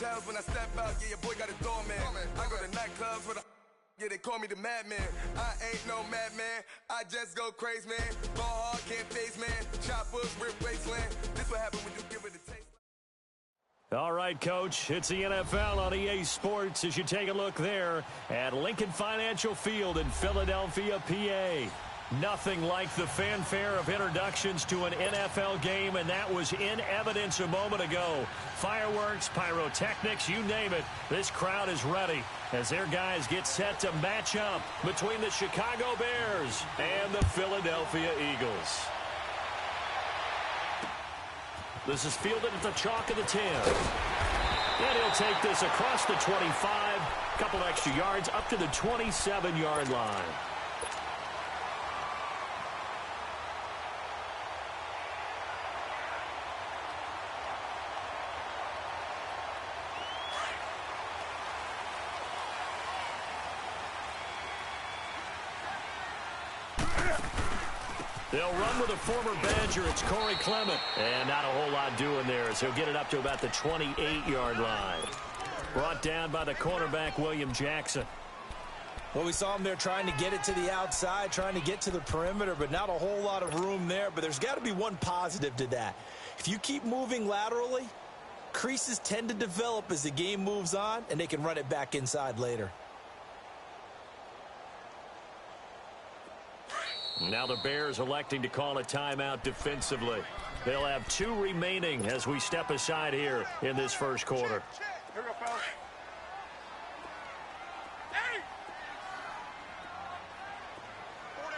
hotels when I step out, yeah, your boy got a doorman. I go to nightclubs with a yeah, they call me the madman. I ain't no madman, I just go crazy, man. Ball hard, can't face, man. Choppers, rip wasteland. This what happen when you give it a taste. All right, Coach, it's the NFL on EA Sports as you take a look there at Lincoln Financial Field in Philadelphia, PA. Nothing like the fanfare of introductions to an NFL game, and that was in evidence a moment ago. Fireworks, pyrotechnics, you name it. This crowd is ready as their guys get set to match up between the Chicago Bears and the Philadelphia Eagles. This is fielded at the chalk of the 10. And he'll take this across the 25, couple extra yards up to the 27-yard line. They'll run with a former Badger. It's Corey Clement. And not a whole lot doing there as he'll get it up to about the 28-yard line. Brought down by the cornerback, William Jackson. Well, we saw him there trying to get it to the outside, trying to get to the perimeter, but not a whole lot of room there. But there's got to be one positive to that. If you keep moving laterally, creases tend to develop as the game moves on, and they can run it back inside later. Now the Bears electing to call a timeout defensively. They'll have 2 remaining as we step aside here in this first quarter. Here we go, fellas. Hey! 4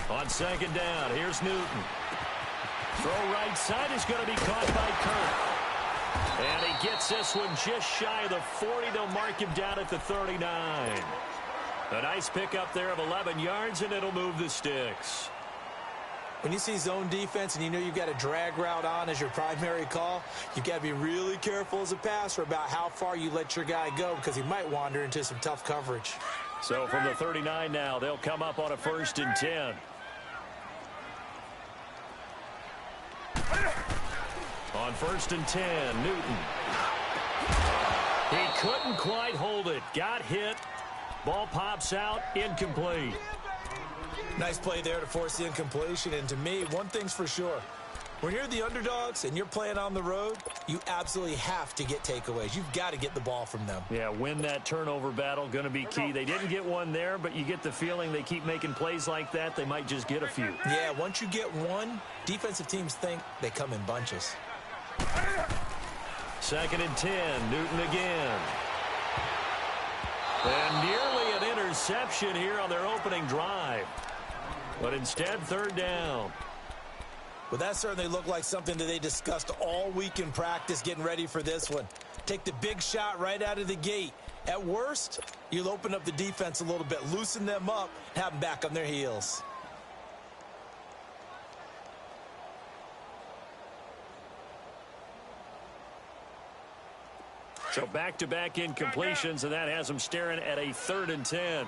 down. On second down, here's Newton. Throw right side is going to be caught by Kirk. And he gets this one just shy of the 40. They'll mark him down at the 39. A nice pickup there of 11 yards, and it'll move the sticks. When you see zone defense and you know you've got a drag route on as your primary call, you've got to be really careful as a passer about how far you let your guy go because he might wander into some tough coverage. So from the 39 now, they'll come up on a 1st and 10. On 1st and 10, Newton. He couldn't quite hold it. Got hit. Ball pops out, incomplete. Nice play there to force the incompletion. And to me, one thing's for sure. When you're the underdogs and you're playing on the road, you absolutely have to get takeaways. You've got to get the ball from them. Yeah, win that turnover battle, going to be key. They didn't get one there, but you get the feeling they keep making plays like that, they might just get a few. Yeah, once you get one, defensive teams think they come in bunches. 2nd and 10, Newton again. And nearly an interception here on their opening drive. But instead, 3rd down. Well, that certainly looked like something that they discussed all week in practice getting ready for this one. Take the big shot right out of the gate. At worst, you'll open up the defense a little bit, loosen them up, and have them back on their heels. So back-to-back incompletions, and that has them staring at a 3rd and 10.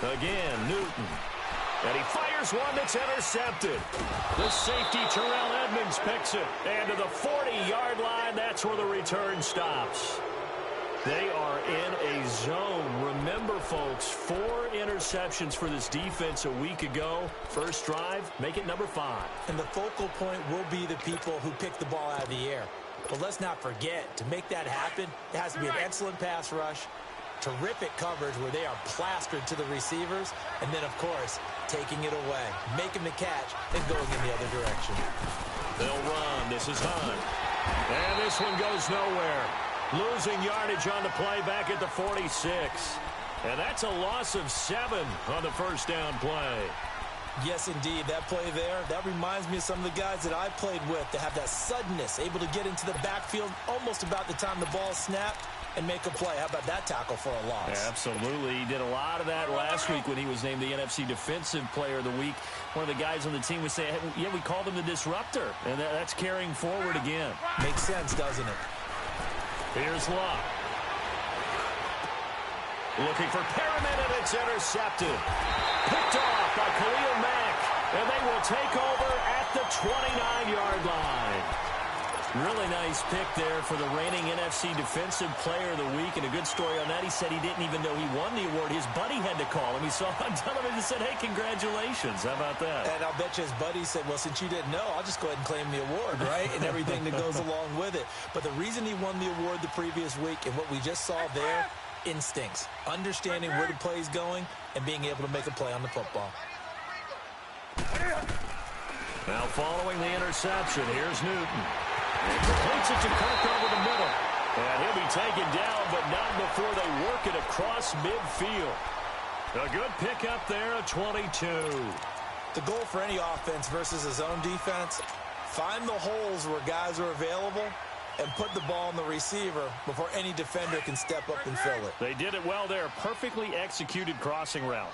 Again, Newton. And he fires one that's intercepted. The safety, Terrell Edmonds, picks it. And to the 40-yard line, that's where the return stops. They are in a zone. Remember, folks, 4 interceptions for this defense a week ago. First drive, make it number 5. And the focal point will be the people who pick the ball out of the air. But let's not forget, to make that happen, it has to be an excellent pass rush, terrific coverage where they are plastered to the receivers, and then, of course, taking it away, making the catch, and going in the other direction. They'll run. This is Hunt. And this one goes nowhere. Losing yardage on the play back at the 46. And that's a loss of 7 on the first down play. Yes, indeed. That play there, that reminds me of some of the guys that I played with that have that suddenness, able to get into the backfield almost about the time the ball snapped and make a play. How about that tackle for a loss? Yeah, absolutely. He did a lot of that last week when he was named the NFC Defensive Player of the Week. One of the guys on the team would say, hey, yeah, we called him the disruptor. And that's carrying forward again. Makes sense, doesn't it? Here's Luck. Looking for Perriman, and it's intercepted. Picked off by Khalil Mack, and they will take over at the 29-yard line. Really nice pick there for the reigning NFC Defensive Player of the Week, and a good story on that. He said he didn't even know he won the award. His buddy had to call him. He saw it on television and said, hey, congratulations. How about that? And I'll bet you his buddy said, well, since you didn't know, I'll just go ahead and claim the award, right? And everything that goes along with it. But the reason he won the award the previous week and what we just saw there, instincts, understanding where the play is going and being able to make a play on the football. Now following the interception, here's Newton. He completes it to Kirk over the middle. And he'll be taken down, but not before they work it across midfield. A good pickup there, a 22. The goal for any offense versus his own defense, find the holes where guys are available and put the ball on the receiver before any defender can step up and fill it. They did it well there. Perfectly executed crossing route.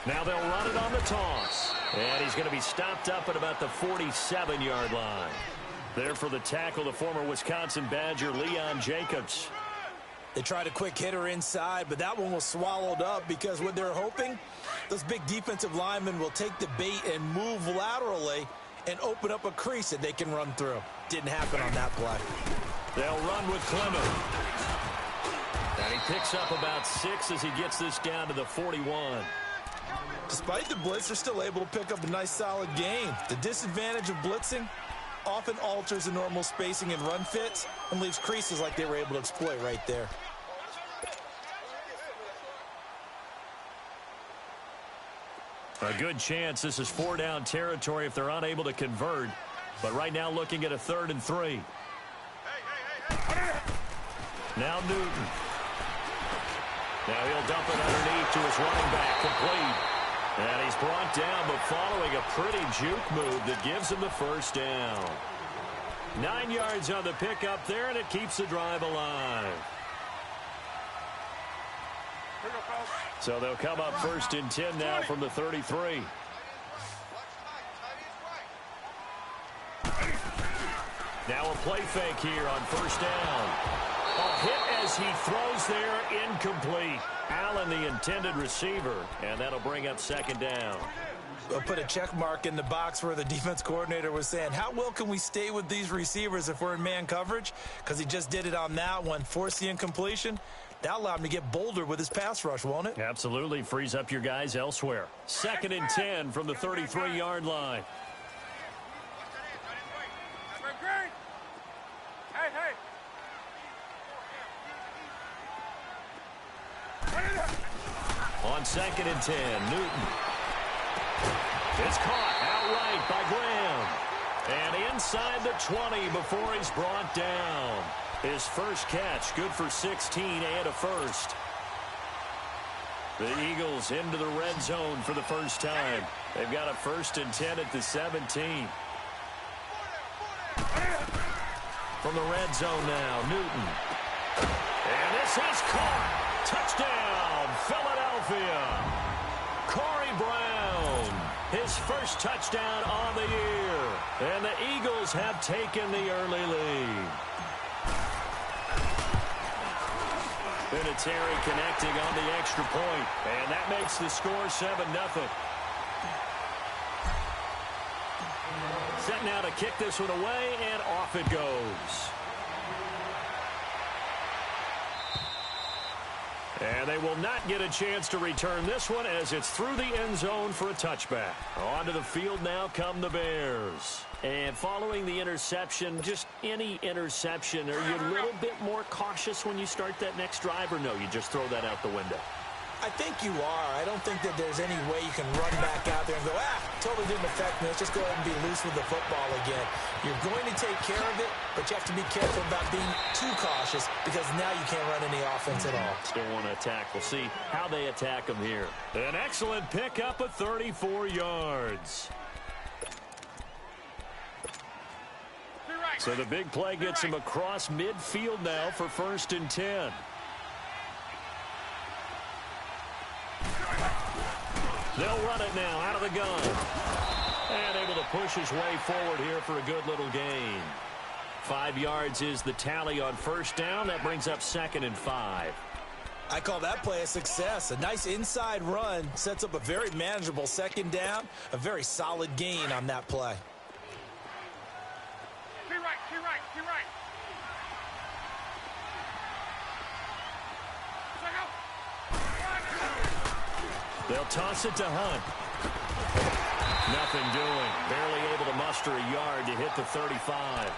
Now they'll run it on the toss. And he's going to be stopped up at about the 47-yard line. There for the tackle, the former Wisconsin Badger, Leon Jacobs. They tried a quick hitter inside, but that one was swallowed up because what they're hoping, those big defensive linemen will take the bait and move laterally and open up a crease that they can run through. Didn't happen on that play. They'll run with Clement. And he picks up about 6 as he gets this down to the 41. Despite the blitz, they're still able to pick up a nice, solid gain. The disadvantage of blitzing often alters the normal spacing and run fits and leaves creases like they were able to exploit right there. A good chance this is 4-down territory if they're unable to convert. But right now looking at a 3rd and 3. Now Newton. Now he'll dump it underneath to his running back, complete. And he's brought down, but following a pretty juke move that gives him the first down. 9 yards on the pickup there, and it keeps the drive alive. So they'll come up 1st and 10 now from the 33. Now a play fake here on 1st down. A hit as he throws there, incomplete. Allen, the intended receiver, and that'll bring up 2nd down. We'll put a check mark in the box where the defense coordinator was saying, how well can we stay with these receivers if we're in man coverage? Because he just did it on that one, forced the incompletion. That'll allow him to get bolder with his pass rush, won't it? Absolutely. Frees up your guys elsewhere. 2nd and 10 from the 33-yard line. On 2nd and 10, Newton. It's caught outright by Graham. And inside the 20 before he's brought down. His first catch, good for 16 and a first. The Eagles into the red zone for the first time. They've got a 1st and 10 at the 17. From the red zone now, Newton. And this is caught. Touchdown, Philadelphia. Corey Brown, his first touchdown on the year. And the Eagles have taken the early lead. Vinatieri connecting on the extra point, and that makes the score 7-0. Set now to kick this one away, and off it goes. And they will not get a chance to return this one as it's through the end zone for a touchback. Onto the field now come the Bears. And following the interception, just any interception, are you a little bit more cautious when you start that next drive, or no, you just throw that out the window? I think you are. I don't think that there's any way you can run back out there and go, totally didn't affect me. Let's just go ahead and be loose with the football again. You're going to take care of it, but you have to be careful about being too cautious because now you can't run any offense at all. Still want to attack. We'll see how they attack them here. An excellent pickup of 34 yards. So the big play gets him across midfield now for 1st and 10. They'll run it now out of the gun. And able to push his way forward here for a good little gain. 5 yards is the tally on first down. That brings up 2nd and 5. I call that play a success. A nice inside run sets up a very manageable 2nd down. A very solid gain on that play. Keep right. They'll toss it to Hunt. Nothing doing. Barely able to muster a yard to hit the 35.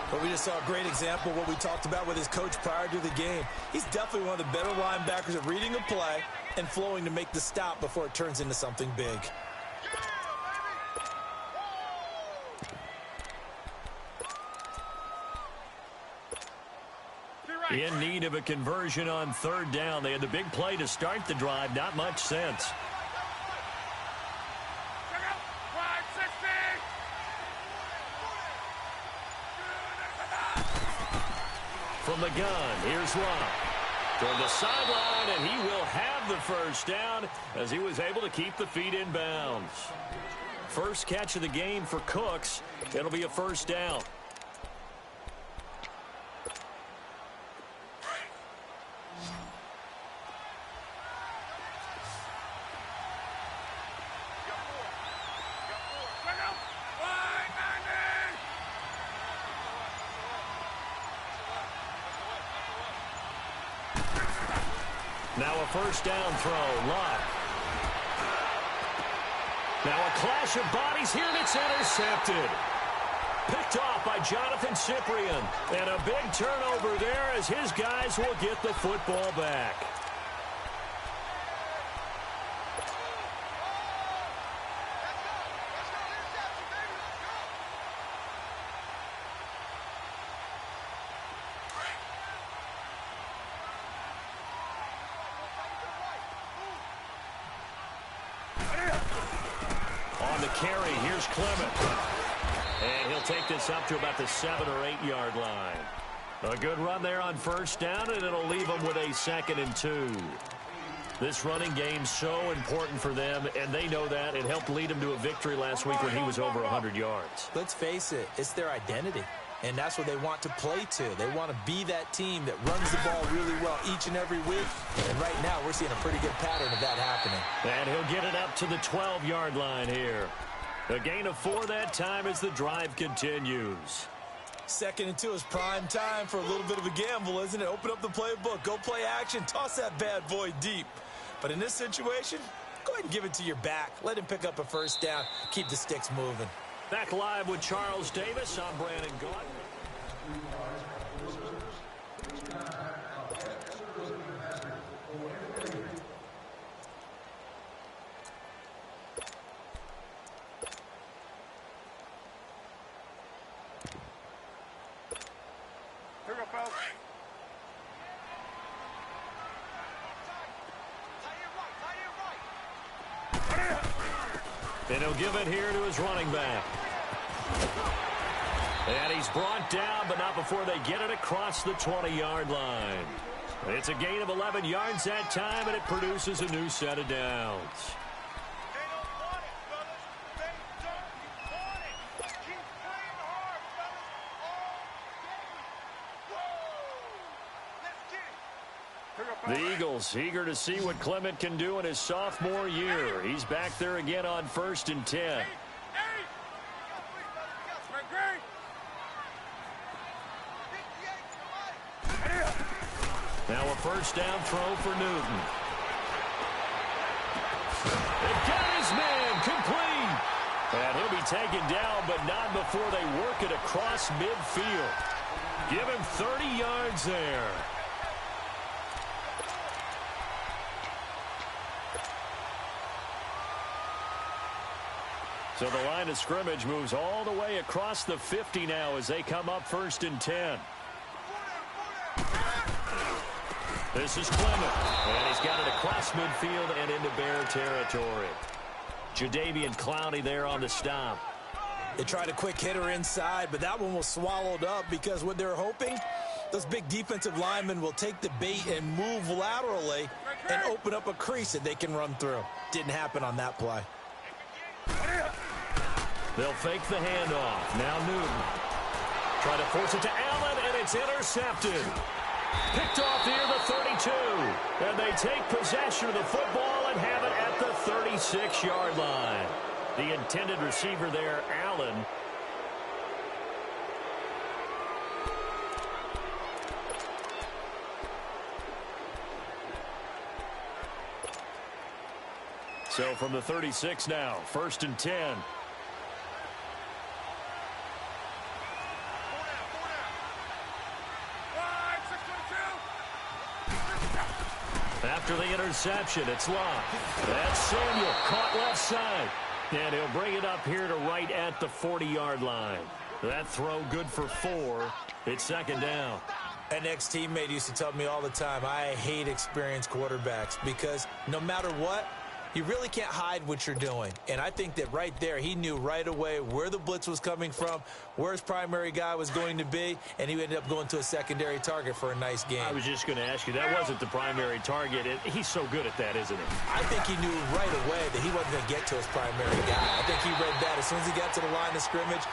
But we just saw a great example of what we talked about with his coach prior to the game. He's definitely one of the better linebackers at reading a play and flowing to make the stop before it turns into something big. In need of a conversion on 3rd down. They had the big play to start the drive. Not much sense. From the gun, here's Love. Toward the sideline, and he will have the first down as he was able to keep the feet in bounds. First catch of the game for Cooks. It'll be a first down. Now a first down throw. Love. Now a clash of bodies here, and it's intercepted. Picked off by Jonathan Cyprien. And a big turnover there as his guys will get the football back. On the carry, here's Clement. And he'll take this up to about the 7 or 8 yard line. A good run there on first down, and it'll leave them with a 2nd and 2. This running game's so important for them, and they know that. It helped lead them to a victory last week when he was over 100 yards. Let's face it, it's their identity. And that's what they want to play to. They want to be that team that runs the ball really well each and every week. And right now, we're seeing a pretty good pattern of that happening. And he'll get it up to the 12-yard line here. A gain of 4 that time as the drive continues. 2nd and 2 is prime time for a little bit of a gamble, isn't it? Open up the playbook, go play action, toss that bad boy deep. But in this situation, go ahead and give it to your back. Let him pick up a first down. Keep the sticks moving. Back live with Charles Davis. I'm Brandon Gaudin. Here we go, fellas. And he'll give it here to his running back. And he's brought down, but not before they get it across the 20-yard line. It's a gain of 11 yards that time, and it produces a new set of downs. The Eagles eager to see what Clement can do in his sophomore year. He's back there again on 1st and 10. Now a first down throw for Newton. They've got his man complete. And he'll be taken down, but not before they work it across midfield. Give him 30 yards there. So the line of scrimmage moves all the way across the 50 now as they come up 1st and 10. This is Clement, and he's got it across midfield and into Bear territory. Jadeveon Clowney there on the stop. They tried a quick hitter inside, but that one was swallowed up because what they're hoping, those big defensive linemen will take the bait and move laterally and open up a crease that they can run through. Didn't happen on that play. They'll fake the handoff. Now Newton. Try to force it to Allen, and it's intercepted. Picked off near the 32. And they take possession of the football and have it at the 36-yard line. The intended receiver there, Allen. So from the 36 now, 1st and 10. After the interception, it's locked. That's Samuel, caught left side. And he'll bring it up here to right at the 40-yard line. That throw good for 4. It's 2nd down. An ex-teammate used to tell me all the time, I hate experienced quarterbacks because no matter what, you really can't hide what you're doing. And I think that right there, he knew right away where the blitz was coming from, where his primary guy was going to be, and he ended up going to a secondary target for a nice game. I was just going to ask you, that wasn't the primary target. He's so good at that, isn't he? I think he knew right away that he wasn't going to get to his primary guy. I think he read that as soon as he got to the line of scrimmage,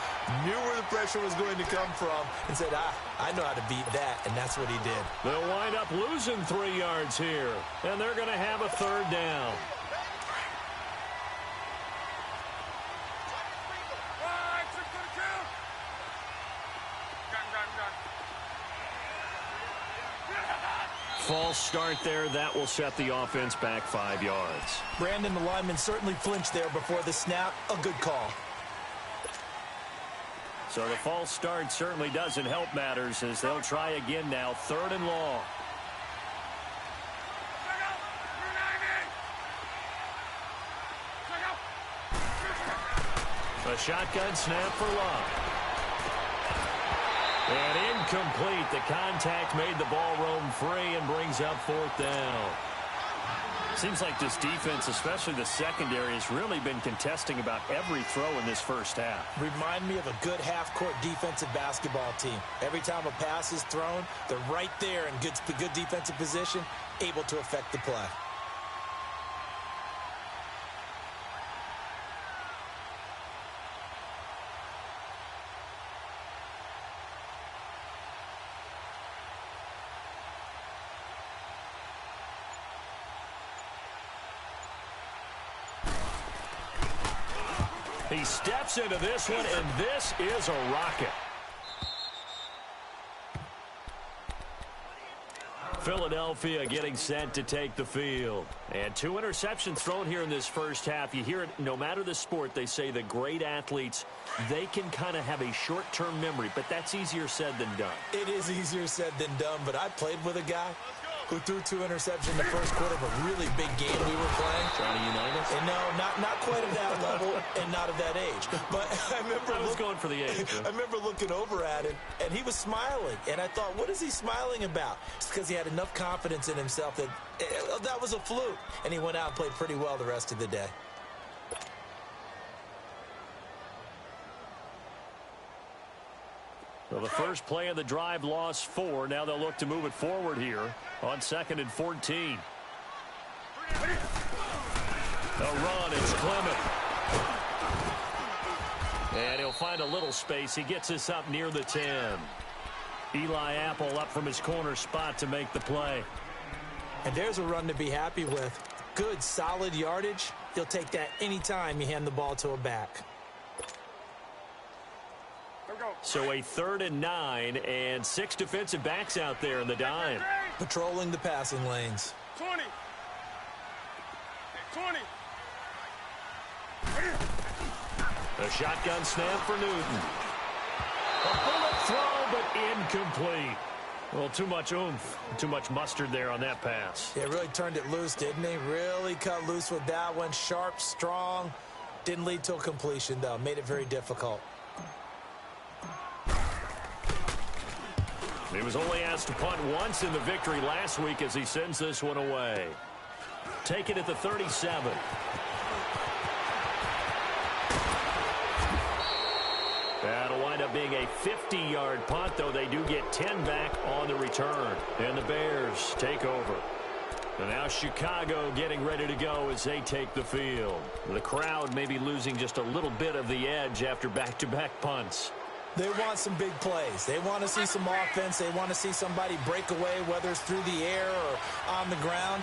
knew where the pressure was going to come from, and said, I know how to beat that, and that's what he did. They'll wind up losing 3 yards here, and they're going to have a 3rd down. False start there. That will set the offense back 5 yards. Brandon, the lineman certainly flinched there before the snap. A good call. So the false start certainly doesn't help matters as they'll try again now. 3rd and long. A shotgun snap for Love. And incomplete. The contact made the ball roam free and brings up 4th down. Seems like this defense, especially the secondary, has really been contesting about every throw in this first half. Remind me of a good half-court defensive basketball team. Every time a pass is thrown, they're right there in good defensive position, able to affect the play. He steps into this one, and this is a rocket. Philadelphia getting set to take the field. And 2 interceptions thrown here in this first half. You hear it, no matter the sport, they say the great athletes, they can kind of have a short-term memory, but that's easier said than done. It is easier said than done, but I played with a guy who threw 2 interceptions in the first quarter of a really big game we were playing. Trying to unite us? And no, not quite at that level and not at that age. But I was going for the age. I remember looking over at him, and he was smiling. And I thought, what is he smiling about? It's because he had enough confidence in himself that that was a fluke. And he went out and played pretty well the rest of the day. Well, the first play of the drive lost 4. Now they'll look to move it forward here on 2nd and 14. A run, it's Clement. And he'll find a little space. He gets us up near the 10. Eli Apple up from his corner spot to make the play. And there's a run to be happy with. Good, solid yardage. He'll take that anytime you hand the ball to a back. So a 3rd and 9 and 6 defensive backs out there in the dime. Patrolling the passing lanes. 20. A shotgun snap for Newton. A bullet throw, but incomplete. Well, too much oomph, too much mustard there on that pass. Yeah, really turned it loose, didn't he? Really cut loose with that one. Sharp, strong. Didn't lead to a completion, though. Made it very difficult. He was only asked to punt once in the victory last week as he sends this one away. Take it at the 37. That'll wind up being a 50-yard punt, though they do get 10 back on the return. And the Bears take over. And now Chicago getting ready to go as they take the field. The crowd may be losing just a little bit of the edge after back-to-back punts. They want some big plays. They want to see some offense. They want to see somebody break away, whether it's through the air or on the ground.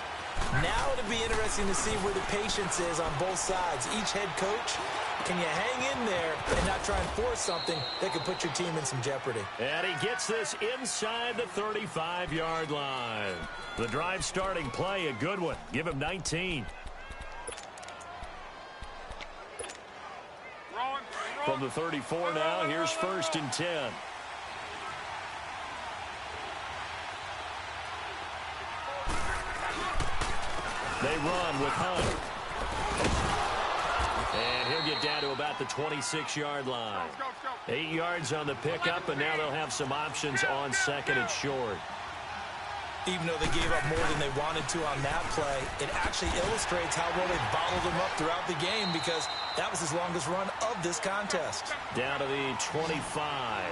Now it'll be interesting to see where the patience is on both sides. Each head coach, can you hang in there and not try and force something that could put your team in some jeopardy? And he gets this inside the 35-yard line. The drive starting play, a good one. Give him 19. From the 34 now, here's 1st and 10. They run with Hunt. And he'll get down to about the 26-yard line. 8 yards on the pickup, and now they'll have some options on 2nd and short. Even though they gave up more than they wanted to on that play, it actually illustrates how well they bottled them up throughout the game, because that was his longest run of this contest. Down to the 25.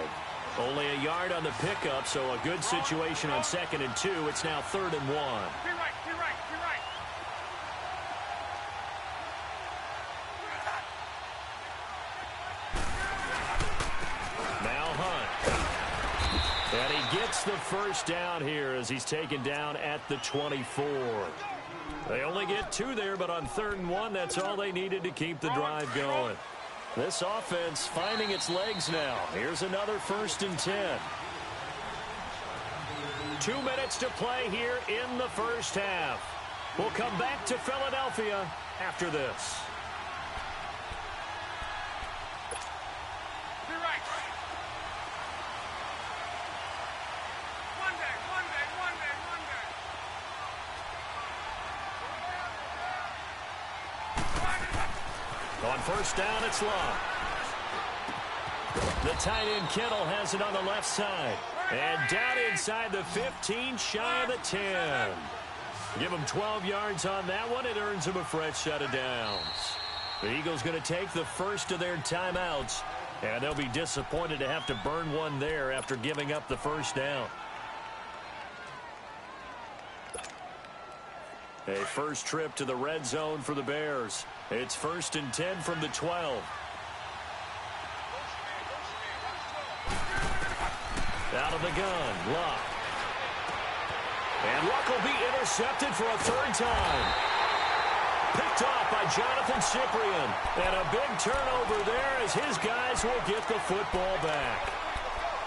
Only a yard on the pickup, so a good situation on 2nd and 2. It's now 3rd and 1. And he gets the first down here as he's taken down at the 24. They only get 2 there, but on 3rd and 1, that's all they needed to keep the drive going. This offense finding its legs now. Here's another 1st and 10. 2 minutes to play here in the first half. We'll come back to Philadelphia after this. On 1st down, it's Long. The tight end Kittle has it on the left side. And down inside the 15, shy of the 10. Give him 12 yards on that one. It earns him a fresh set of downs. The Eagles going to take the first of their timeouts. And they'll be disappointed to have to burn one there after giving up the first down. A first trip to the red zone for the Bears. It's 1st and 10 from the 12. Out of the gun, Luck. And Luck will be intercepted for a 3rd time. Picked off by Jonathan Cyprien. And a big turnover there as his guys will get the football back.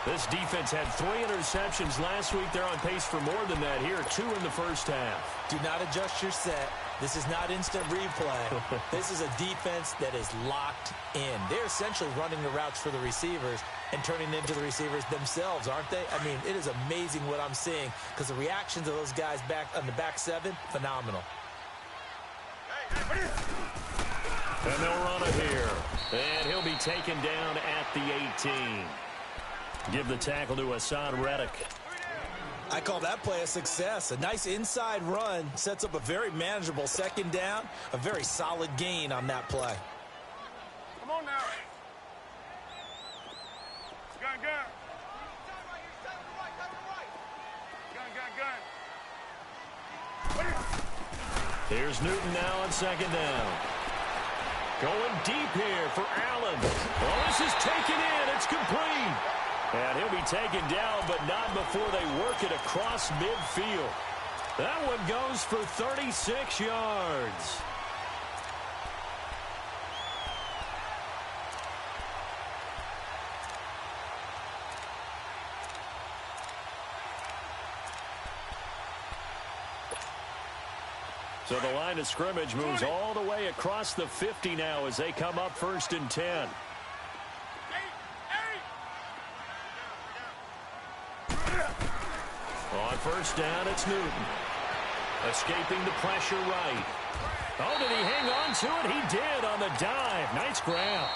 This defense had 3 interceptions last week. They're on pace for more than that here. 2 in the first half. Do not adjust your set. This is not instant replay. This is a defense that is locked in. They're essentially running the routes for the receivers and turning into the receivers themselves, aren't they? I mean, it is amazing what I'm seeing, because the reactions of those guys back on the back 7, phenomenal. And they'll run it here. And he'll be taken down at the 18. Give the tackle to Hassan Reddick. I call that play a success. A nice inside run sets up a very manageable 2nd down. A very solid gain on that play. Come on now. Gun, gun. Gun, gun, gun. Here's Newton now on 2nd down. Going deep here for Allen. Well, this is taken in. It's complete. And he'll be taken down, but not before they work it across midfield. That one goes for 36 yards. So the line of scrimmage moves all the way across the 50 now as they come up 1st and 10. On 1st down, it's Newton. Escaping the pressure right. Oh, did he hang on to it? He did on the dive. Nice grab.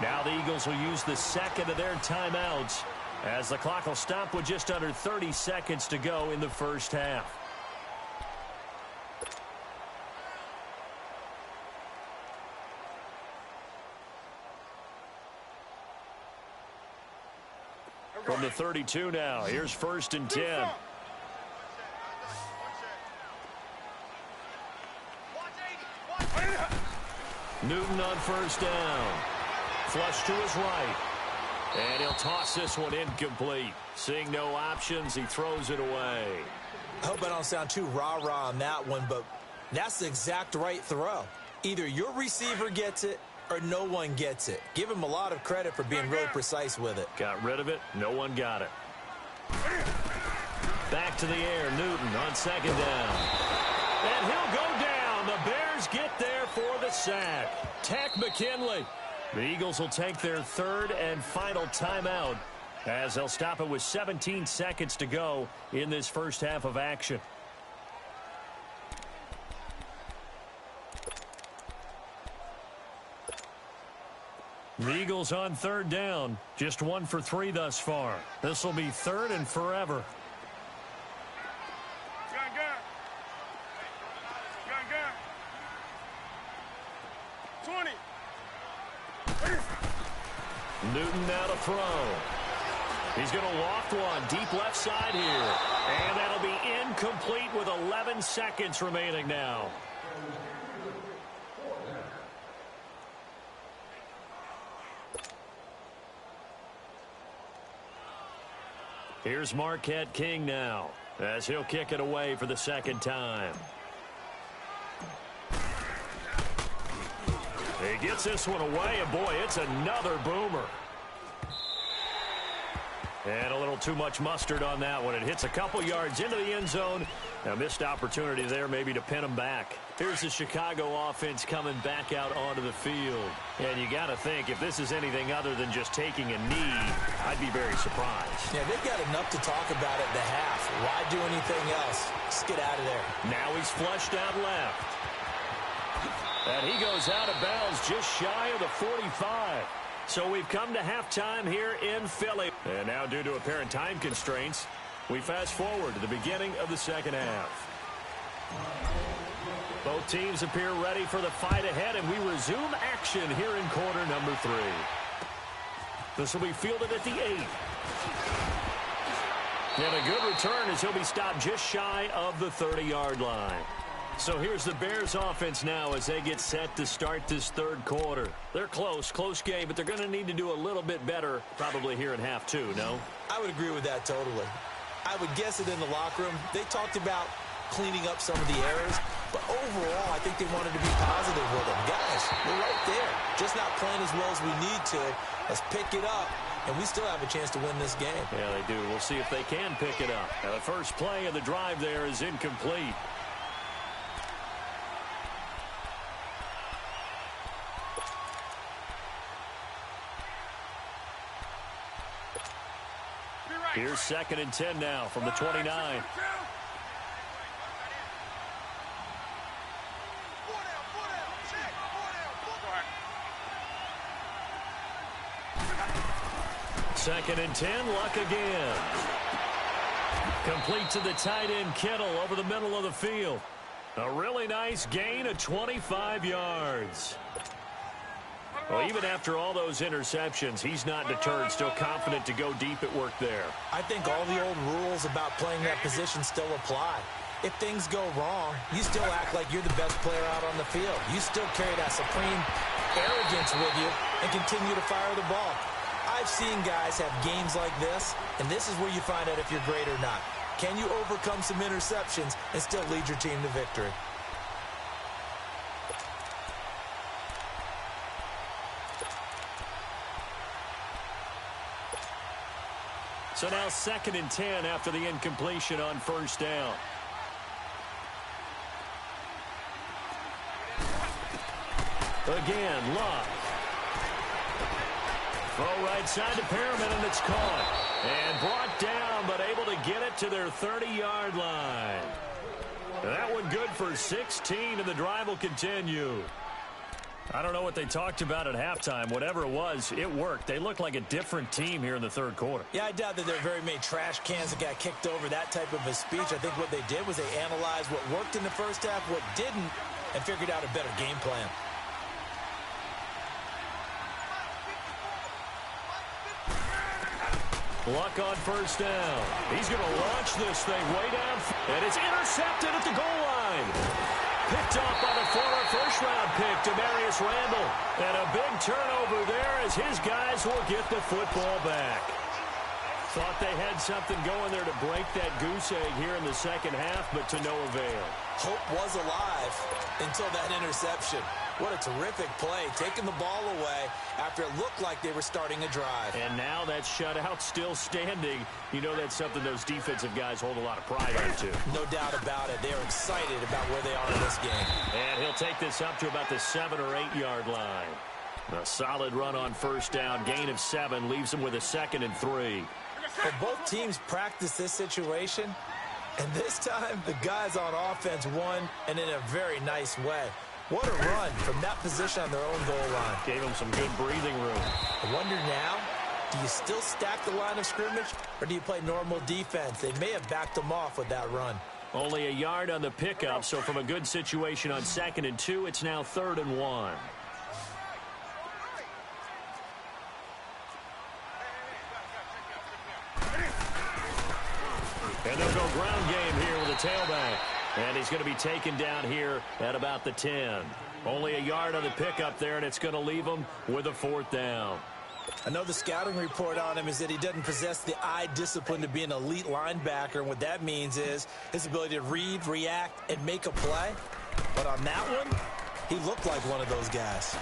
Now the Eagles will use the 2nd of their timeouts as the clock will stop with just under 30 seconds to go in the first half. From the 32 now, here's 1st and 10. Newton on 1st down. Flush to his right. And he'll toss this one incomplete. Seeing no options, he throws it away. I hope I don't sound too rah-rah on that one, but that's the exact right throw. Either your receiver gets it or no one gets it. Give him a lot of credit for being really precise with it. Got rid of it. No one got it. Back to the air. Newton on second down. And he'll go down. The Bears get there for the sack. Tack McKinley. The Eagles will take their third and final timeout as they'll stop it with 17 seconds to go in this first half of action. The Eagles on third down. Just 1 for 3 thus far. This will be third and forever. Gun. 20. Newton now to throw. He's going to loft one deep left side here. And that'll be incomplete with 11 seconds remaining now. Here's Marquette King now as he'll kick it away for the second time. He gets this one away, and boy, it's another boomer. And a little too much mustard on that one. It hits a couple yards into the end zone. A missed opportunity there maybe to pin him back. Here's the Chicago offense coming back out onto the field. And you got to think, if this is anything other than just taking a knee, I'd be very surprised. Yeah, they've got enough to talk about at the half. Why do anything else? Just get out of there. Now he's flushed out left. And he goes out of bounds just shy of the 45. So we've come to halftime here in Philly. And now due to apparent time constraints, we fast forward to the beginning of the second half. Both teams appear ready for the fight ahead, and we resume action here in quarter number 3. This will be fielded at the 8. And a good return as he'll be stopped just shy of the 30-yard line. So here's the Bears offense now as they get set to start this third quarter. They're close game, but they're going to need to do a little bit better probably here in half 2, no? I would agree with that totally. I would guess it in the locker room. They talked about cleaning up some of the errors, but overall I think they wanted to be positive with them. Guys, we're right there. Just not playing as well as we need to. Let's pick it up, and we still have a chance to win this game. Yeah, they do. We'll see if they can pick it up. Now, the first play of the drive there is incomplete. Here's 2nd and 10 now from the 29. Second and 10, Luck again. Complete to the tight end, Kittle, over the middle of the field. A really nice gain of 25 yards. Well, even after all those interceptions, he's not deterred, still confident to go deep at work there. I think all the old rules about playing that position still apply. If things go wrong, you still act like you're the best player out on the field. You still carry that supreme arrogance with you and continue to fire the ball. I've seen guys have games like this, and this is where you find out if you're great or not. Can you overcome some interceptions and still lead your team to victory? So now 2nd and 10 after the incompletion on first down. Again, Luck. Throw right side to Perriman, and it's caught. And brought down, but able to get it to their 30-yard line. That one good for 16, and the drive will continue. I don't know what they talked about at halftime. Whatever it was, it worked. They look like a different team here in the third quarter. Yeah, I doubt that there are very many trash cans that got kicked over, that type of a speech. I think what they did was they analyzed what worked in the first half, what didn't, and figured out a better game plan. Luck on first down. He's going to launch this thing way down. And it's intercepted at the goal line. Picked off by the former first-round pick, Demarius Randall. And a big turnover there as his guys will get the football back. Thought they had something going there to break that goose egg here in the second half, but to no avail. Hope was alive until that interception. What a terrific play, taking the ball away after it looked like they were starting a drive. And now that shutout still standing. You know that's something those defensive guys hold a lot of pride into. No doubt about it. They're excited about where they are in this game. And he'll take this up to about the 7 or 8 yard line. A solid run on first down, gain of 7, leaves them with a 2nd and 3. Well, both teams practice this situation, and this time the guys on offense won, and in a very nice way. What a run from that position on their own goal line. Gave them some good breathing room. I wonder now, do you still stack the line of scrimmage, or do you play normal defense? They may have backed them off with that run. Only a yard on the pickup, so from a good situation on 2nd and 2, it's now 3rd and 1. And they'll go ground game here with a tailback. And he's going to be taken down here at about the 10. Only a yard on the pickup there, and it's going to leave him with a 4th down. I know the scouting report on him is that he doesn't possess the eye discipline to be an elite linebacker, and what that means is his ability to read, react, and make a play. But on that one, he looked like one of those guys.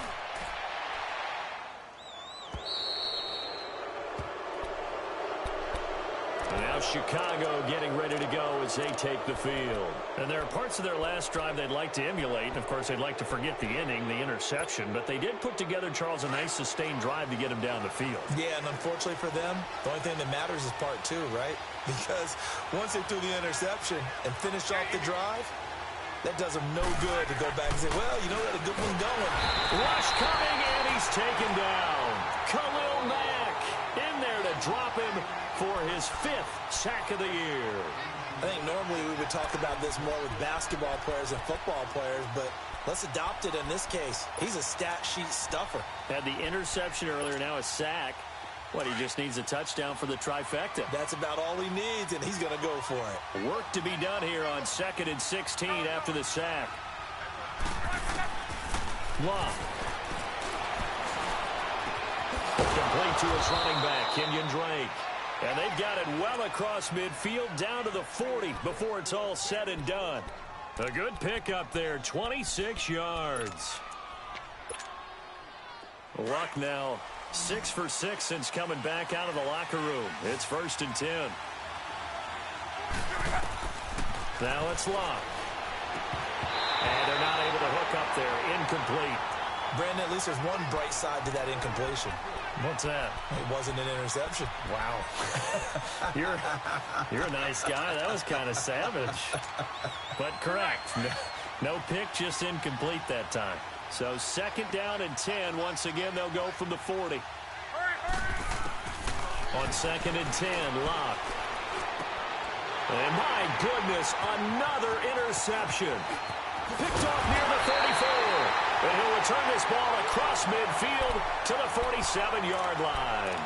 Now Chicago getting ready to go as they take the field. And there are parts of their last drive they'd like to emulate. And, of course, they'd like to forget the inning, the interception. But they did put together, Charles, a nice sustained drive to get him down the field. Yeah, and unfortunately for them, the only thing that matters is part 2, right? Because once they threw the interception and finished off the drive, that does them no good to go back and say, well, you know, we had a good one going. Rush coming, and he's taken down. Khalil Mack in there to drop him for his 5th sack of the year. I think normally we would talk about this more with basketball players and football players, but let's adopt it in this case. He's a stat sheet stuffer. Had the interception earlier, now a sack. What, he just needs a touchdown for the trifecta. That's about all he needs, and he's going to go for it. Work to be done here on 2nd and 16 after the sack. Love. Complete to his running back, Kenyon Drake. And they've got it well across midfield down to the 40 before it's all said and done. A good pickup there, 26 yards. Luck now 6 for 6 since coming back out of the locker room. It's 1st and 10. Now it's Luck. And they're not able to hook up there. Incomplete. Brandon, at least there's one bright side to that incompletion. What's that? It wasn't an interception. Wow. You're a nice guy. That was kind of savage. But correct. No pick, just incomplete that time. So 2nd down and 10. Once again, they'll go from the 40. On 2nd and 10, Locke. And my goodness, another interception. Picked off near the 34. And he'll return this ball across midfield to the 47-yard line.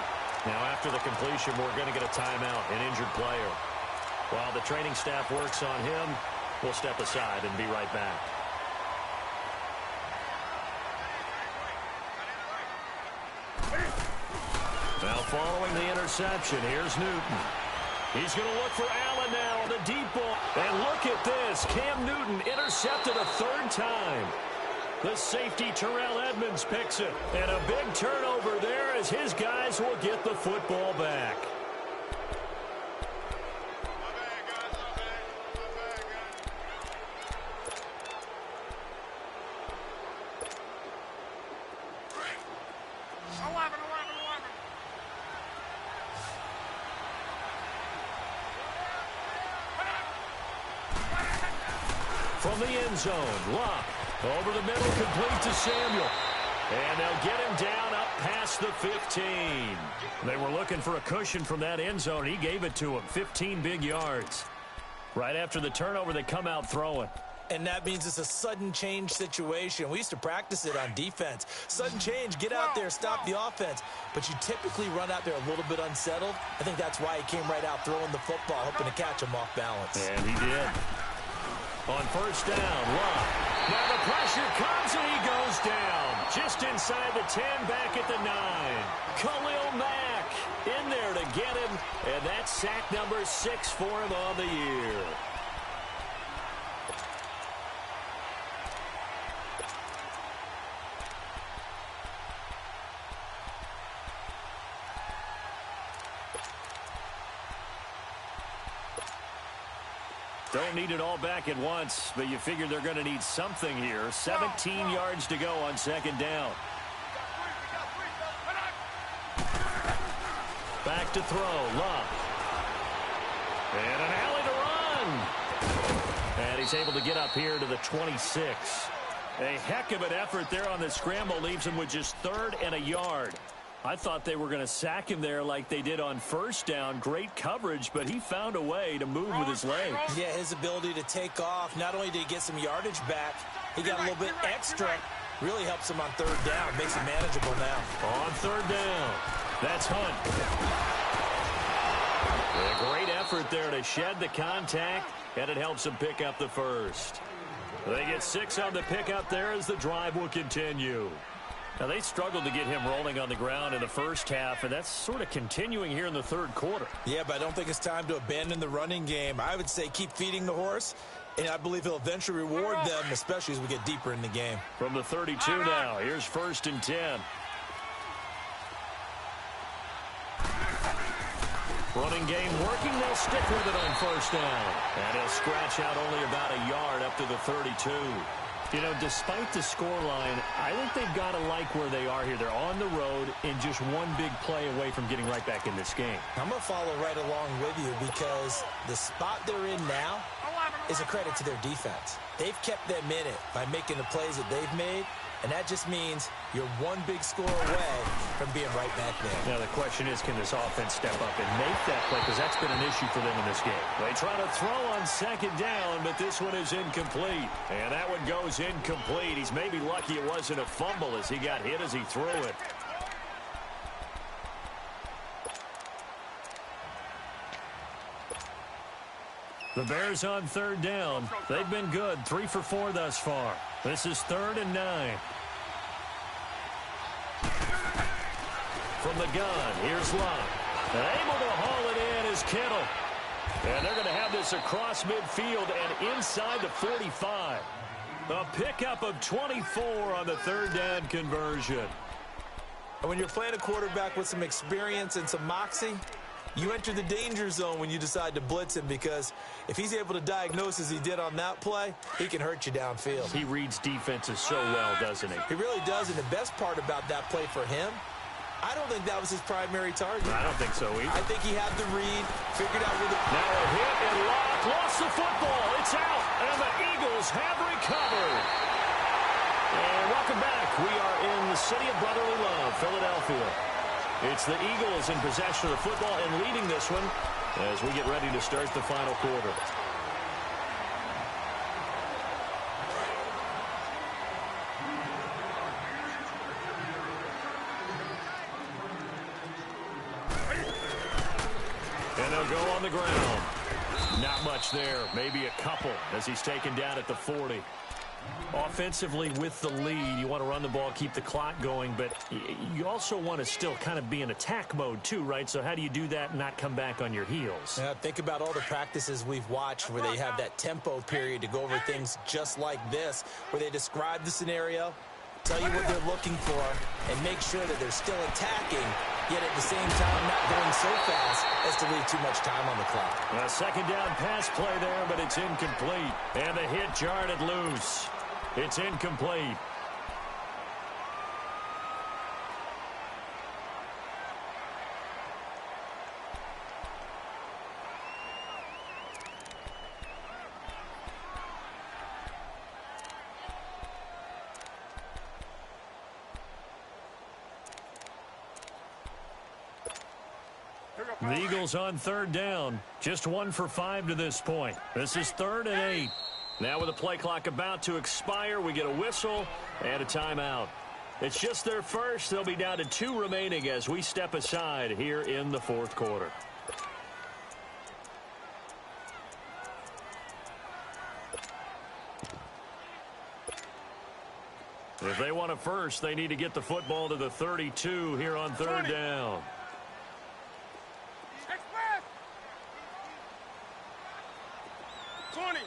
Now, after the completion, we're going to get a timeout, an injured player. While the training staff works on him, we'll step aside and be right back. Now, following the interception, here's Newton. He's going to look for Allen now on the deep ball. And look at this. Cam Newton intercepted a 3rd time. The safety, Terrell Edmonds, picks it. And a big turnover there as his guys will get the football back. From the end zone, Locke. Over the middle, complete to Samuel. And they'll get him down up past the 15. They were looking for a cushion from that end zone. He gave it to him, 15 big yards. Right after the turnover, they come out throwing. And that means it's a sudden change situation. We used to practice it on defense. Sudden change, get out there, stop the offense. But you typically run out there a little bit unsettled. I think that's why he came right out throwing the football, hoping to catch him off balance. And he did. On first down, Love. Now the pressure comes and he goes down. Just inside the 10, back at the 9. Khalil Mack in there to get him. And that's sack number 6 for him on the year. Don't need it all back at once, but you figure they're going to need something here. 17 yards to go on second down. Back to throw, Love. And an alley to run. And he's able to get up here to the 26. A heck of an effort there on the scramble. Leaves him with just 3rd and a yard. I thought they were going to sack him there like they did on first down. Great coverage, but he found a way to move with his legs. Yeah, his ability to take off, not only did he get some yardage back, he got a little bit extra. Really helps him on 3rd down. Makes it manageable now. On 3rd down, that's Hunt. A great effort there to shed the contact, and it helps him pick up the first. They get 6 on the pickup there as the drive will continue. Now, they struggled to get him rolling on the ground in the first half, and that's sort of continuing here in the 3rd quarter. Yeah, but I don't think it's time to abandon the running game. I would say keep feeding the horse, and I believe he'll eventually reward them, especially as we get deeper in the game. From the 32 now, here's 1st and 10. Running game working, they'll stick with it on first down. And he'll scratch out only about a yard up to the 32. You know, despite the scoreline, I think they've got to like where they are here. They're on the road and just one big play away from getting right back in this game. I'm going to follow right along with you because the spot they're in now is a credit to their defense. They've kept them in it by making the plays that they've made, and that just means you're one big score away from being right back there. Now, the question is, can this offense step up and make that play? Because that's been an issue for them in this game. They try to throw on second down, but this one is incomplete. And that one goes incomplete. He's maybe lucky it wasn't a fumble as he got hit as he threw it. The Bears on 3rd down. They've been good. 3 for 4 thus far. This is 3rd and 9. From the gun, here's Love. Able to haul it in is Kittle. And they're going to have this across midfield and inside the 45. A pickup of 24 on the 3rd down conversion. And when you're playing a quarterback with some experience and some moxie, you enter the danger zone when you decide to blitz him, because if he's able to diagnose as he did on that play, he can hurt you downfield. He reads defenses so well, doesn't he? He really does, and the best part about that play for him, I don't think that was his primary target. I don't think so either. I think he had the read, figured out where the... Now a hit and Locke lost the football. It's out, and the Eagles have recovered. And welcome back. We are in the city of brotherly love, Philadelphia. It's the Eagles in possession of the football and leading this one as we get ready to start the final quarter. And they'll go on the ground. Not much there. Maybe a couple as he's taken down at the 40. Offensively with the lead, you want to run the ball, keep the clock going, but you also want to still kind of be in attack mode too, right? So how do you do that and not come back on your heels? Yeah, think about all the practices we've watched where they have that tempo period to go over things just like this, where they describe the scenario, tell you what they're looking for, and make sure that they're still attacking, yet at the same time not going so fast as to leave too much time on the clock. A second down pass play there, but it's incomplete. And the hit jarred it loose. It's incomplete. The Eagles on 3rd down. Just 1 for 5 to this point. This is 3rd and 8. Now with the play clock about to expire, we get a whistle and a timeout. It's just their first. They'll be down to 2 remaining as we step aside here in the 4th quarter. If they want a first, they need to get the football to the 32 here on third down. Express. 20.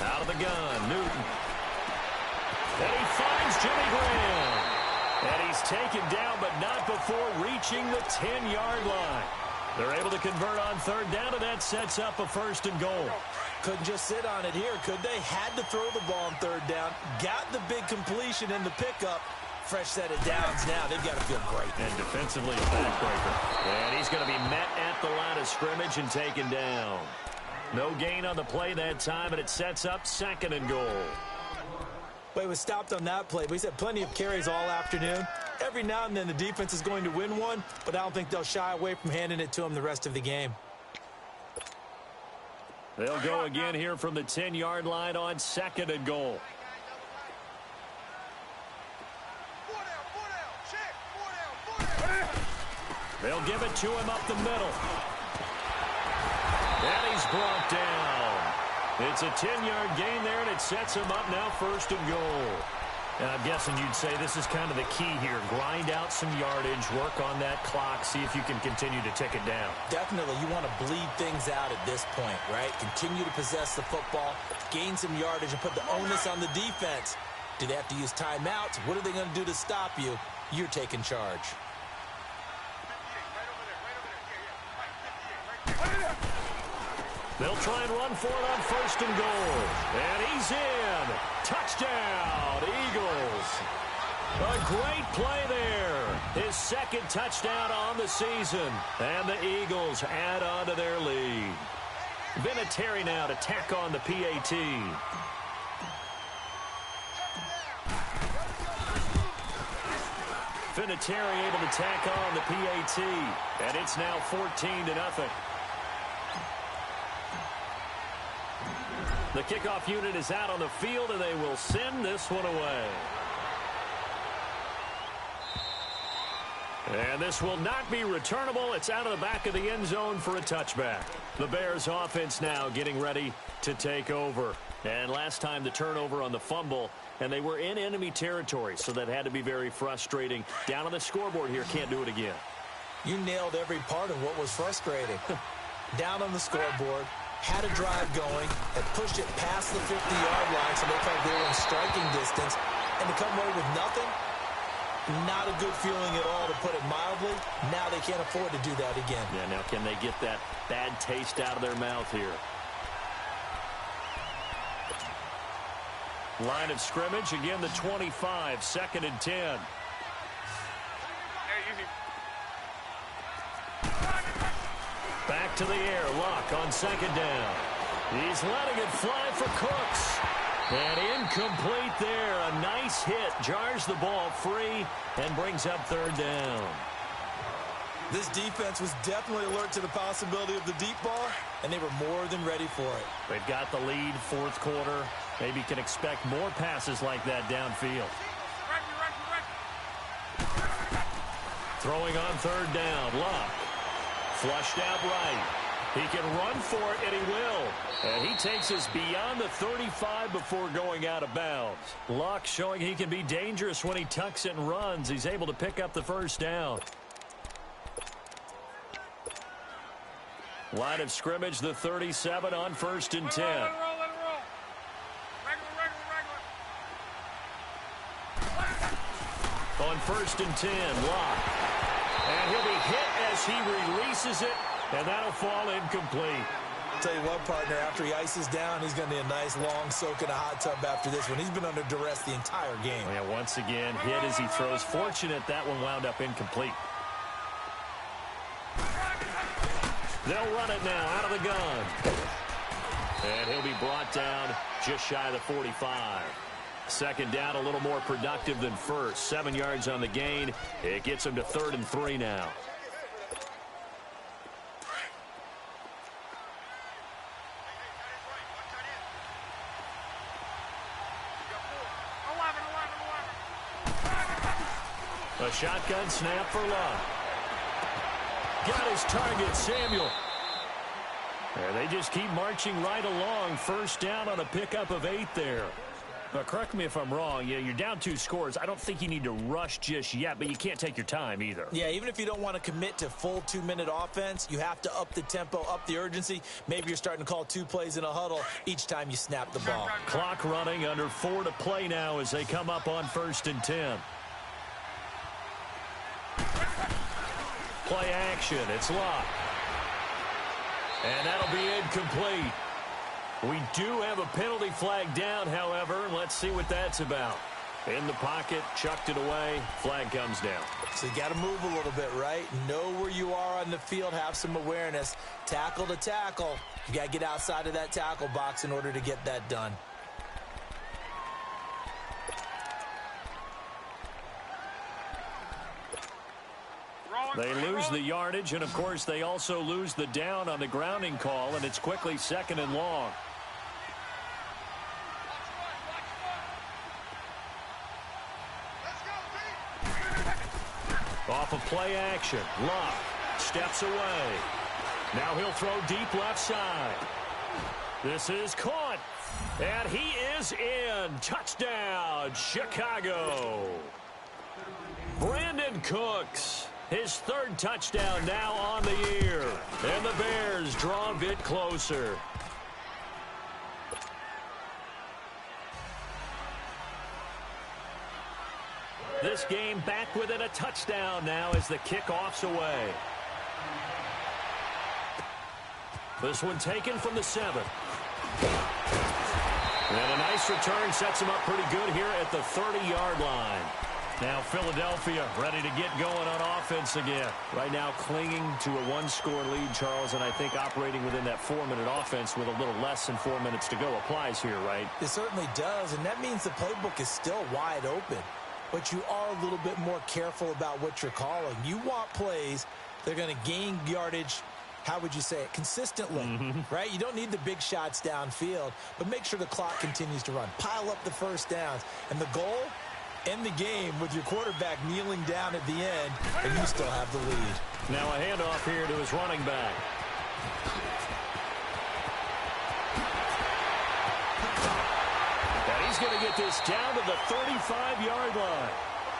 Out of the gun, Newton. And he finds Jimmy Graham. And he's taken down, but not before reaching the 10-yard line. They're able to convert on third down, and that sets up a first and goal. Couldn't just sit on it here, could they? Had to throw the ball on third down. Got the big completion in the pickup. Fresh set of downs now. They've got to feel great. And defensively, a backbreaker. And he's going to be met at the line of scrimmage and taken down. No gain on the play that time, and it sets up second and goal. Well, he was stopped on that play, but he's had plenty of carries all afternoon. Every now and then the defense is going to win one, but I don't think they'll shy away from handing it to him the rest of the game. They'll go again here from the 10-yard line on second and goal. They'll give it to him up the middle. And he's brought down. It's a 10-yard gain there, and it sets him up now first and goal. And I'm guessing you'd say this is kind of the key here. Grind out some yardage, work on that clock, see if you can continue to tick it down. Definitely. You want to bleed things out at this point, right? Continue to possess the football, gain some yardage, and put the onus on the defense. Do they have to use timeouts? What are they going to do to stop you? You're taking charge. They'll try and run for it on first and goal. And he's in. Touchdown, Eagles. A great play there. His second touchdown on the season. And the Eagles add on to their lead. Vinatieri now to tack on the PAT. Vinatieri able to tack on the PAT. And it's now 14-0. The kickoff unit is out on the field, and they will send this one away. And this will not be returnable. It's out of the back of the end zone for a touchback. The Bears offense now getting ready to take over. And last time the turnover on the fumble, and they were in enemy territory, so that had to be very frustrating. Down on the scoreboard here, can't do it again. You nailed every part of what was frustrating. Down on the scoreboard. Had a drive going, had pushed it past the 50-yard line, so they felt they were in striking distance, and to come away with nothing, not a good feeling at all, to put it mildly. Now they can't afford to do that again. Yeah, now can they get that bad taste out of their mouth here? Line of scrimmage, again the 25, second and 10. Back to the air, Luck on second down. He's letting it fly for Cooks. And incomplete there. A nice hit. Jars the ball free and brings up third down. This defense was definitely alert to the possibility of the deep ball, and they were more than ready for it. They've got the lead, fourth quarter. Maybe can expect more passes like that downfield. Throwing on third down, Luck. Flushed out right. He can run for it, and he will. And he takes us beyond the 35 before going out of bounds. Luck showing he can be dangerous when he tucks it and runs. He's able to pick up the first down. Line of scrimmage, the 37 on first and 10. Let it roll. On first and 10, Luck. And he'll be hit as he releases it, and that'll fall incomplete. Tell you what, partner, after he ices down, he's going to need a nice long soak in a hot tub after this one. He's been under duress the entire game. Yeah, once again, hit as he throws. Fortunate that one wound up incomplete. They'll run it now out of the gun. And he'll be brought down just shy of the 45. Second down, a little more productive than first. 7 yards on the gain. It gets him to 3rd and 3 now. A shotgun snap for Luck. Got his target, Samuel. And they just keep marching right along. First down on a pickup of 8 there. But correct me if I'm wrong. Yeah, you're down 2 scores. I don't think you need to rush just yet, but you can't take your time either. Yeah, even if you don't want to commit to full 2-minute offense, you have to up the tempo, up the urgency. Maybe you're starting to call 2 plays in a huddle each time you snap the ball. Clock running, under 4 to play now as they come up on 1st and 10. Play action. It's locked. And that'll be incomplete. We do have a penalty flag down, however. Let's see what that's about. In the pocket, chucked it away, flag comes down. So you got to move a little bit, right? Know where you are on the field, have some awareness. Tackle to tackle. You got to get outside of that tackle box in order to get that done. They lose the yardage, and, of course, they also lose the down on the grounding call, and it's quickly 2nd and long. Off of play action. Luck steps away. Now he'll throw deep left side. This is caught. And he is in. Touchdown, Chicago. Brandon Cooks. His 3rd touchdown now on the year. And the Bears draw a bit closer. This game back within a touchdown now as the kickoff's away. This one taken from the 7. And a nice return sets him up pretty good here at the 30-yard line. Now Philadelphia ready to get going on offense again. Right now clinging to a 1-score lead, Charles, and I think operating within that 4-minute offense with a little less than 4 minutes to go applies here, right? It certainly does, and that means the playbook is still wide open. But you are a little bit more careful about what you're calling. You want plays that are going to gain yardage, how would you say it, consistently, right? You don't need the big shots downfield, but make sure the clock continues to run. Pile up the first downs. And the goal, end the game with your quarterback kneeling down at the end, and you still have the lead. Now a handoff here to his running back. And he's going to get this down to the 35-yard line.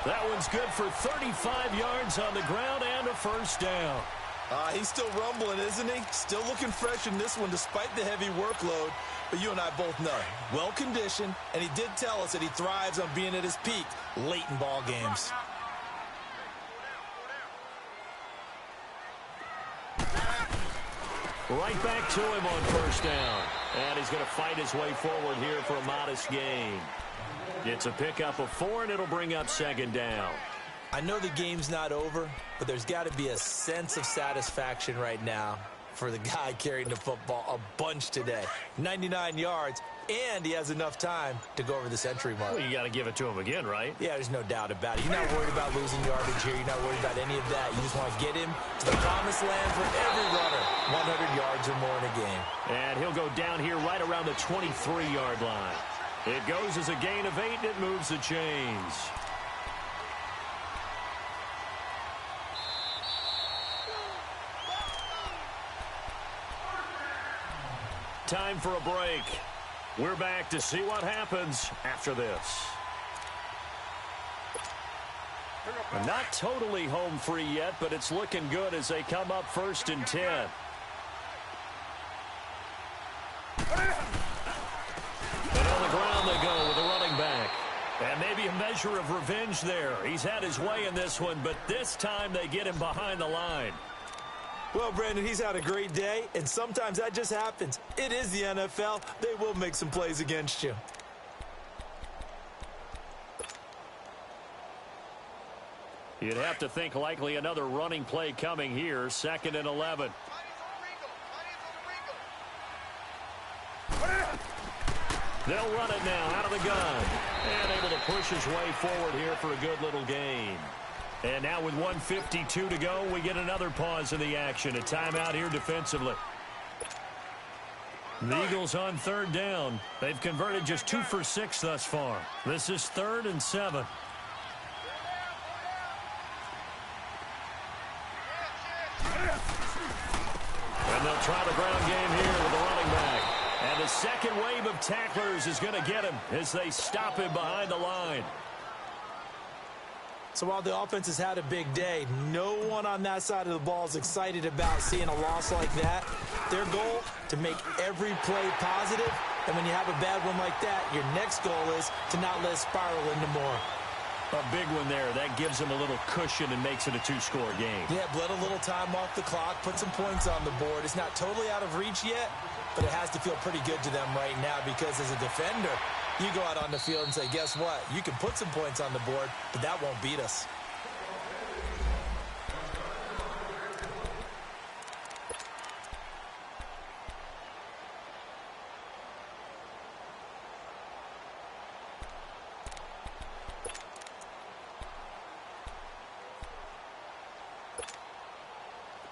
That one's good for 35 yards on the ground and a first down. He's still rumbling, isn't he? Still looking fresh in this one despite the heavy workload. But you and I both know, well-conditioned, and he did tell us that he thrives on being at his peak late in ball games. Right back to him on first down. And he's going to fight his way forward here for a modest gain. It's a pickup of 4, and it'll bring up 2nd down. I know the game's not over, but there's got to be a sense of satisfaction right now for the guy carrying the football a bunch today. 99 yards, and he has enough time to go over the century mark. Well, you got to give it to him again, right? Yeah, there's no doubt about it. You're not worried about losing yardage here. You're not worried about any of that. You just want to get him to the promised land for every runner. 100 yards or more in a game. And he'll go down here right around the 23-yard line. It goes as a gain of 8, and it moves the chains. Time for a break. We're back to see what happens after this. Not totally home free yet, but it's looking good as they come up 1st and 10. And on the ground they go with a running back. And maybe a measure of revenge there. He's had his way in this one, but this time they get him behind the line. Well, Brandon, he's had a great day, and sometimes that just happens. It is the NFL. They will make some plays against you. You'd have to think likely another running play coming here. 2nd and 11. They'll run it now out of the gun. And able to push his way forward here for a good little gain. And now with 1:52 to go, we get another pause in the action. A timeout here defensively. The Eagles on 3rd down. They've converted just 2 for 6 thus far. This is 3rd and 7. And they'll try the ground game here. the second wave of tacklers is going to get him as they stop him behind the line. So while the offense has had a big day, no one on that side of the ball is excited about seeing a loss like that. Their goal, to make every play positive. And when you have a bad one like that, your next goal is to not let it spiral into more. A big one there. That gives them a little cushion and makes it a 2-score game. Yeah, bled a little time off the clock, put some points on the board. It's not totally out of reach yet, but it has to feel pretty good to them right now because as a defender, you go out on the field and say, guess what? You can put some points on the board, but that won't beat us.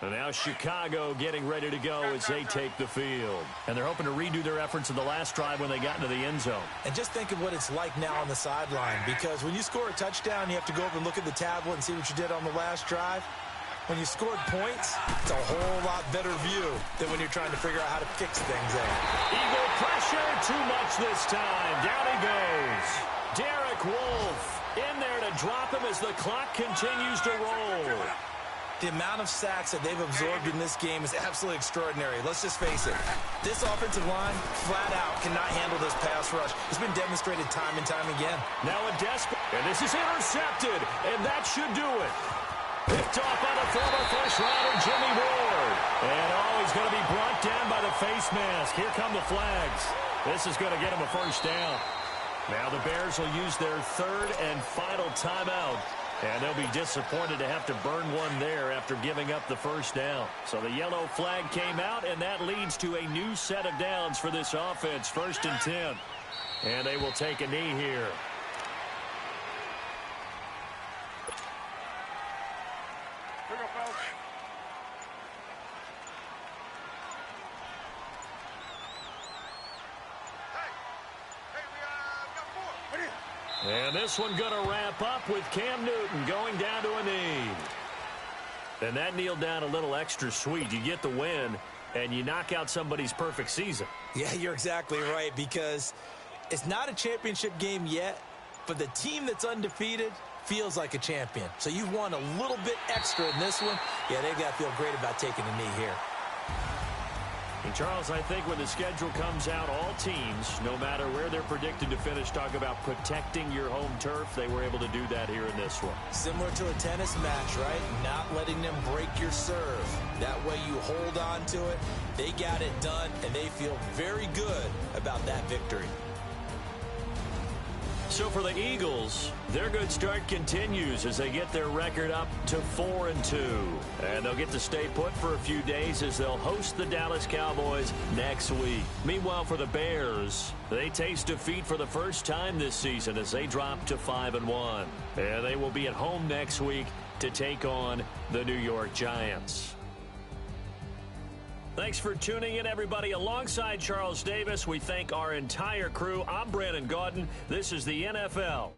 And now Chicago getting ready to go as they take the field. And they're hoping to redo their efforts in the last drive when they got into the end zone. And just think of what it's like now on the sideline, because when you score a touchdown, you have to go over and look at the tablet and see what you did on the last drive. When you scored points, it's a whole lot better view than when you're trying to figure out how to fix things there. Eagle pressure, too much this time. Down he goes. Derek Wolfe in there to drop him as the clock continues to roll. The amount of sacks that they've absorbed in this game is absolutely extraordinary. Let's just face it. This offensive line, flat out, cannot handle this pass rush. It's been demonstrated time and time again. Now a desperate, and this is intercepted, and that should do it. Picked off by the former first-rounder, Jimmy Ward. And he's going to be brought down by the face mask. Here come the flags. This is going to get him a first down. Now the Bears will use their third and final timeout. And they'll be disappointed to have to burn one there after giving up the first down. So the yellow flag came out, and that leads to a new set of downs for this offense. 1st and 10. And they will take a knee here. Here we go, fellas. And this one going to wrap up with Cam Newton going down to a knee. And that kneeled down a little extra sweet. You get the win, and you knock out somebody's perfect season. Yeah, you're exactly right, because it's not a championship game yet, but the team that's undefeated feels like a champion. So you've won a little bit extra in this one. Yeah, they got to feel great about taking a knee here. And Charles, I think when the schedule comes out, all teams, no matter where they're predicted to finish, talk about protecting your home turf. They were able to do that here in this one. Similar to a tennis match, right? Not letting them break your serve. That way you hold on to it. They got it done, and they feel very good about that victory. So for the Eagles, their good start continues as they get their record up to 4-2. And they'll get to stay put for a few days as they'll host the Dallas Cowboys next week. Meanwhile, for the Bears, they taste defeat for the first time this season as they drop to 5-1. And they will be at home next week to take on the New York Giants. Thanks for tuning in, everybody. Alongside Charles Davis, we thank our entire crew. I'm Brandon Gaudin. This is the NFL.